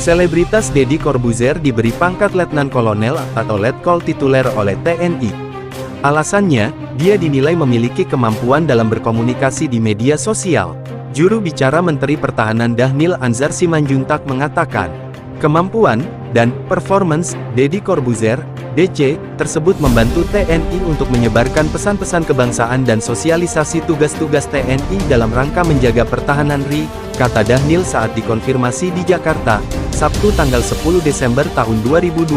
Selebritas Deddy Corbuzier diberi pangkat Letnan Kolonel atau Letkol tituler oleh TNI. Alasannya, dia dinilai memiliki kemampuan dalam berkomunikasi di media sosial. Juru bicara Menteri Pertahanan Dhanil Anzar Simanjuntak mengatakan, kemampuan dan performance Deddy Corbuzier, DC, tersebut membantu TNI untuk menyebarkan pesan-pesan kebangsaan dan sosialisasi tugas-tugas TNI dalam rangka menjaga pertahanan RI, kata Dhanil saat dikonfirmasi di Jakarta, Sabtu tanggal 10 Desember tahun 2022.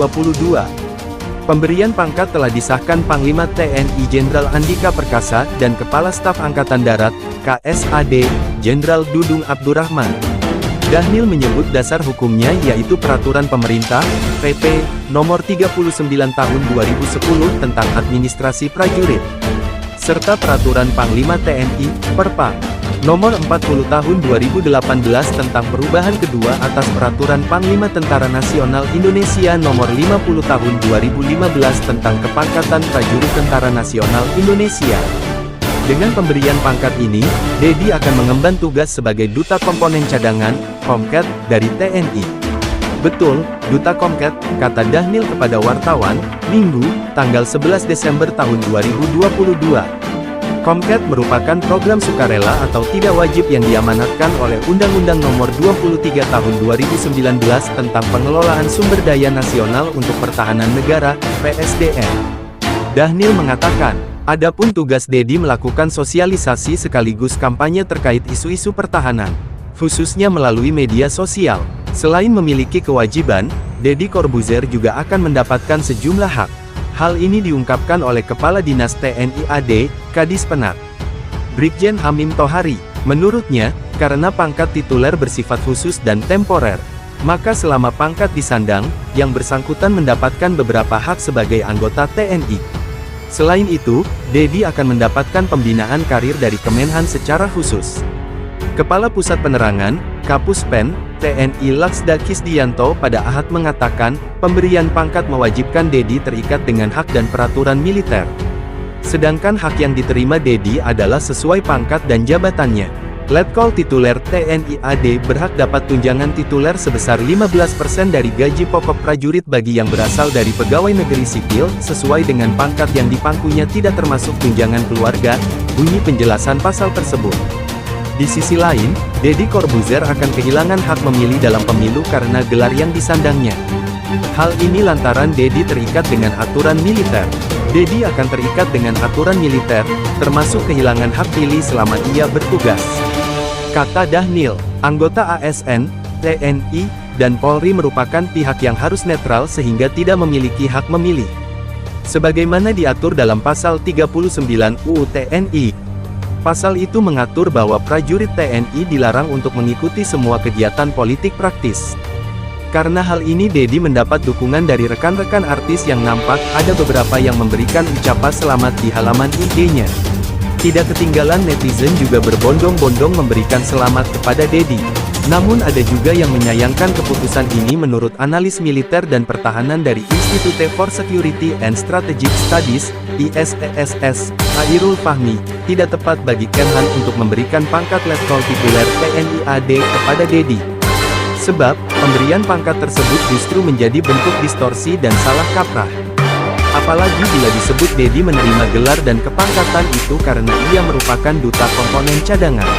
Pemberian pangkat telah disahkan Panglima TNI Jenderal Andika Perkasa dan Kepala Staf Angkatan Darat, KSAD, Jenderal Dudung Abdurrahman. Dhanil menyebut dasar hukumnya yaitu Peraturan Pemerintah, PP, Nomor 39 Tahun 2010 tentang Administrasi Prajurit, serta Peraturan Panglima TNI, Perpang, Nomor 40 Tahun 2018 tentang perubahan kedua atas Peraturan Panglima Tentara Nasional Indonesia Nomor 50 Tahun 2015 tentang Kepangkatan Prajurit Tentara Nasional Indonesia. Dengan pemberian pangkat ini, Deddy akan mengemban tugas sebagai Duta Komponen Cadangan, Komket, dari TNI. Betul, Duta Komket, kata Dhanil kepada wartawan, Minggu, tanggal 11 Desember tahun 2022. Komket merupakan program sukarela atau tidak wajib yang diamanatkan oleh Undang-Undang Nomor 23 Tahun 2019 tentang Pengelolaan Sumber Daya Nasional untuk Pertahanan Negara, PSDN. Dhanil mengatakan, adapun tugas Deddy melakukan sosialisasi sekaligus kampanye terkait isu-isu pertahanan, khususnya melalui media sosial. Selain memiliki kewajiban, Deddy Corbuzier juga akan mendapatkan sejumlah hak. Hal ini diungkapkan oleh Kepala Dinas TNI AD, Kadis Penat, Brigjen Hamim Tohari. Menurutnya, karena pangkat tituler bersifat khusus dan temporer, maka selama pangkat disandang, yang bersangkutan mendapatkan beberapa hak sebagai anggota TNI. Selain itu, Deddy akan mendapatkan pembinaan karir dari Kemenhan secara khusus. Kepala Pusat Penerangan, Kapuspen, TNI Laksda Kisdiyanto pada Ahad mengatakan, pemberian pangkat mewajibkan Deddy terikat dengan hak dan peraturan militer. Sedangkan hak yang diterima Deddy adalah sesuai pangkat dan jabatannya. Letkol tituler TNI AD berhak dapat tunjangan tituler sebesar 15% dari gaji pokok prajurit bagi yang berasal dari pegawai negeri sipil, sesuai dengan pangkat yang dipangkunya tidak termasuk tunjangan keluarga, bunyi penjelasan pasal tersebut. Di sisi lain, Deddy Corbuzier akan kehilangan hak memilih dalam pemilu karena gelar yang disandangnya. Hal ini lantaran Deddy terikat dengan aturan militer. Deddy akan terikat dengan aturan militer, termasuk kehilangan hak pilih selama ia bertugas. Kata Dhanil, anggota ASN, TNI, dan Polri merupakan pihak yang harus netral sehingga tidak memiliki hak memilih. Sebagaimana diatur dalam Pasal 39 UU TNI. Pasal itu mengatur bahwa prajurit TNI dilarang untuk mengikuti semua kegiatan politik praktis. Karena hal ini Deddy mendapat dukungan dari rekan-rekan artis yang nampak ada beberapa yang memberikan ucapan selamat di halaman IG-nya. Tidak ketinggalan netizen juga berbondong-bondong memberikan selamat kepada Deddy. Namun ada juga yang menyayangkan keputusan ini menurut analis militer dan pertahanan dari Institute for Security and Strategic Studies, ISESS, Hairul Fahmi, tidak tepat bagi Kemhan untuk memberikan pangkat Letkol tituler TNI AD kepada Deddy. Sebab, pemberian pangkat tersebut justru menjadi bentuk distorsi dan salah kaprah. Apalagi bila disebut Deddy menerima gelar dan kepangkatan itu karena ia merupakan duta komponen cadangan.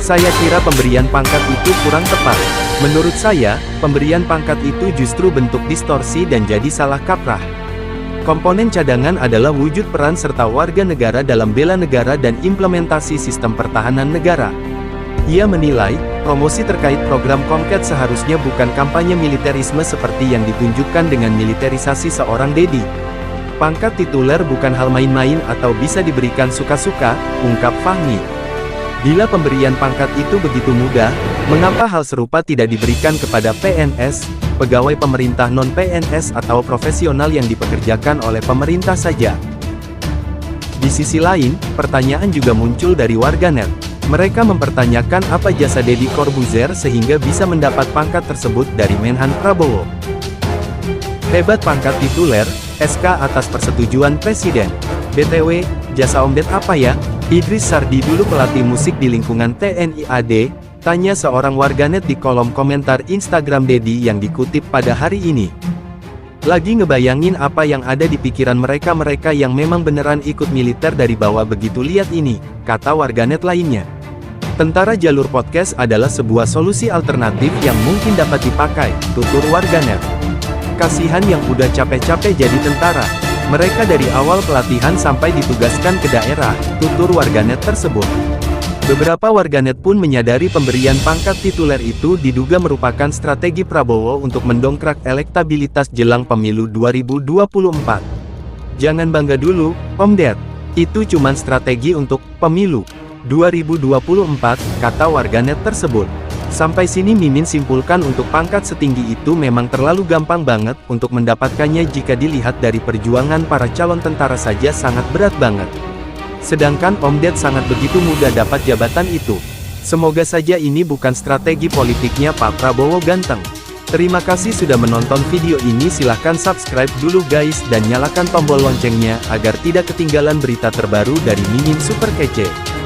Saya kira pemberian pangkat itu kurang tepat. Menurut saya, pemberian pangkat itu justru bentuk distorsi dan jadi salah kaprah. Komponen cadangan adalah wujud peran serta warga negara dalam bela negara dan implementasi sistem pertahanan negara. Ia menilai, promosi terkait program Komket seharusnya bukan kampanye militerisme seperti yang ditunjukkan dengan militerisasi seorang Deddy. Pangkat tituler bukan hal main-main atau bisa diberikan suka-suka, ungkap Fahmi. Bila pemberian pangkat itu begitu mudah, mengapa hal serupa tidak diberikan kepada PNS, pegawai pemerintah non-PNS atau profesional yang dipekerjakan oleh pemerintah saja? Di sisi lain, pertanyaan juga muncul dari warganet. Mereka mempertanyakan apa jasa Deddy Corbuzier sehingga bisa mendapat pangkat tersebut dari Menhan Prabowo. Hebat pangkat tituler, SK atas persetujuan Presiden. BTW, jasa Om Ded apa ya? Idris Sardi dulu pelatih musik di lingkungan TNI AD, Tanya seorang warganet di kolom komentar Instagram Dedi yang dikutip pada hari ini. Lagi ngebayangin apa yang ada di pikiran mereka-mereka yang memang beneran ikut militer dari bawah begitu lihat ini, kata warganet lainnya. Tentara Jalur Podcast adalah sebuah solusi alternatif yang mungkin dapat dipakai, tutur warganet. Kasihan yang udah capek-capek jadi tentara. Mereka dari awal pelatihan sampai ditugaskan ke daerah, tutur warganet tersebut. Beberapa warganet pun menyadari pemberian pangkat tituler itu diduga merupakan strategi Prabowo untuk mendongkrak elektabilitas jelang pemilu 2024. Jangan bangga dulu, Om Ded. Itu cuman strategi untuk pemilu 2024, kata warganet tersebut. Sampai sini Mimin simpulkan untuk pangkat setinggi itu memang terlalu gampang banget untuk mendapatkannya jika dilihat dari perjuangan para calon tentara saja sangat berat banget. Sedangkan Om Ded sangat begitu mudah dapat jabatan itu. Semoga saja ini bukan strategi politiknya Pak Prabowo ganteng. Terima kasih sudah menonton video ini, silahkan subscribe dulu guys dan nyalakan tombol loncengnya agar tidak ketinggalan berita terbaru dari Mimin Super Kece.